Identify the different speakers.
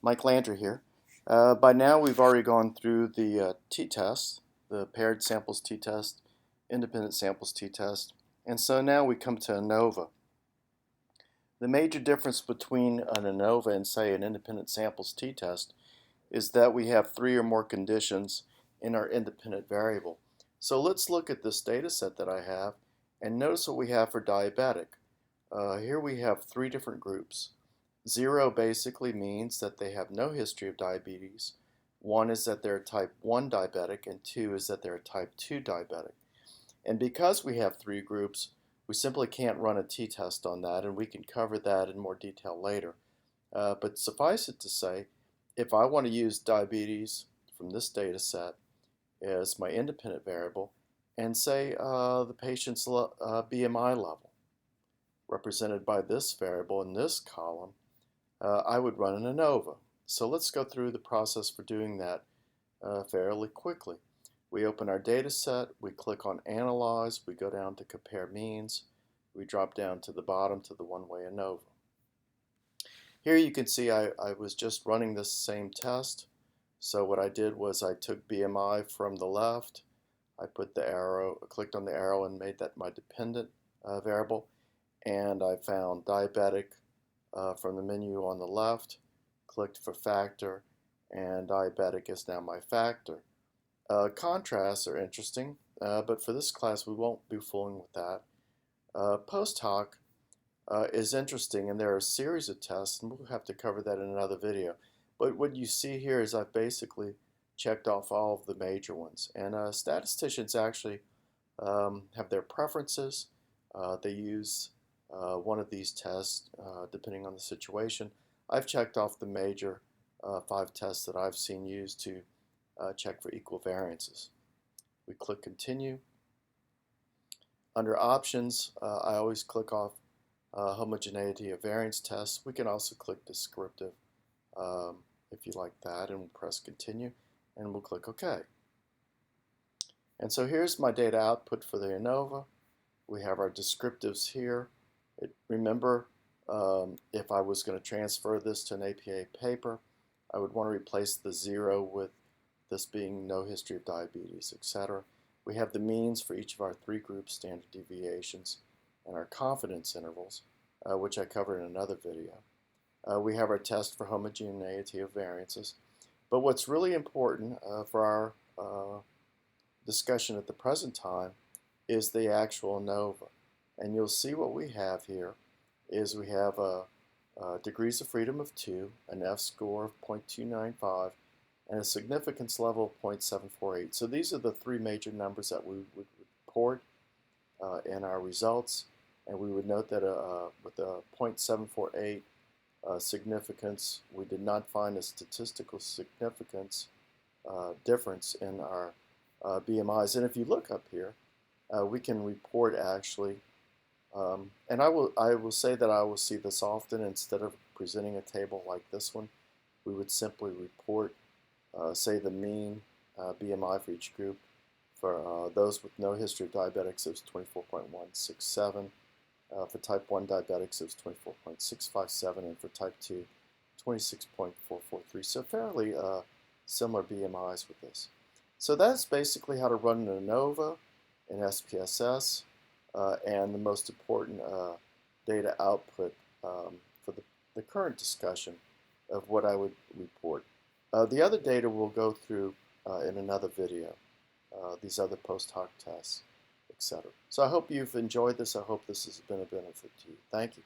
Speaker 1: Mike Landry here. By now we've already gone through the t-test, the paired samples t-test, independent samples t-test, and so now we come to ANOVA. The major difference between an ANOVA and say an independent samples t-test is that we have three or more conditions in our independent variable. So let's look at this data set that I have and notice what we have for diabetic. Here we have three different groups. 0 basically means that they have no history of diabetes. 1 is that they're type 1 diabetic, and 2 is that they're type 2 diabetic. And because we have three groups, we simply can't run a t-test on that, and we can cover that in more detail later. But suffice it to say, if I want to use diabetes from this data set as my independent variable, and say the patient's BMI level, represented by this variable in this column, I would run an ANOVA. So let's go through the process for doing that fairly quickly. We open our data set, we click on Analyze, we go down to Compare Means, we drop down to the bottom to the Way ANOVA. Here you can see I was just running this same test. So what I did was I took BMI from the left, I put the arrow, clicked on the arrow and made that my dependent variable, and I found diabetic from the menu on the left, clicked for factor, and diabetic is now my factor. Contrasts are interesting, but for this class we won't be fooling with that. Post hoc is interesting, and there are a series of tests, and we'll have to cover that in another video. But what you see here is I've basically checked off all of the major ones, and statisticians actually have their preferences. They use one of these tests depending on the situation. I've checked off the major 5 tests that I've seen used to check for equal variances. We click Continue. Under Options, I always click off homogeneity of variance tests. We can also click Descriptive if you like that, and we'll press Continue, and we'll click OK. And so here's my data output for the ANOVA. We have our descriptives here. Remember, if I was going to transfer this to an APA paper, I would want to replace the 0 with this being no history of diabetes, etc. We have the means for each of our 3 group standard deviations and our confidence intervals, which I covered in another video. We have our test for homogeneity of variances. But what's really important for our discussion at the present time is the actual ANOVA. And you'll see what we have here is we have degrees of freedom of 2, an F-score of 0.295, and a significance level of 0.748. So these are the 3 major numbers that we would report in our results. And we would note that with a 0.748 significance, we did not find a statistical significance difference in our BMIs. And if you look up here, we can report actually, and I will say that I will see this often. Instead of presenting a table like this one, we would simply report, say, the mean BMI for each group. For those with no history of diabetics, it was 24.167. For type 1 diabetics, it was 24.657, and for type 2, 26.443. So fairly similar BMIs with this. So that's basically how to run an ANOVA in SPSS, and the most important data output for the current discussion of what I would report. The other data we'll go through in another video, these other post hoc tests, etc. So I hope you've enjoyed this. I hope this has been a benefit to you. Thank you.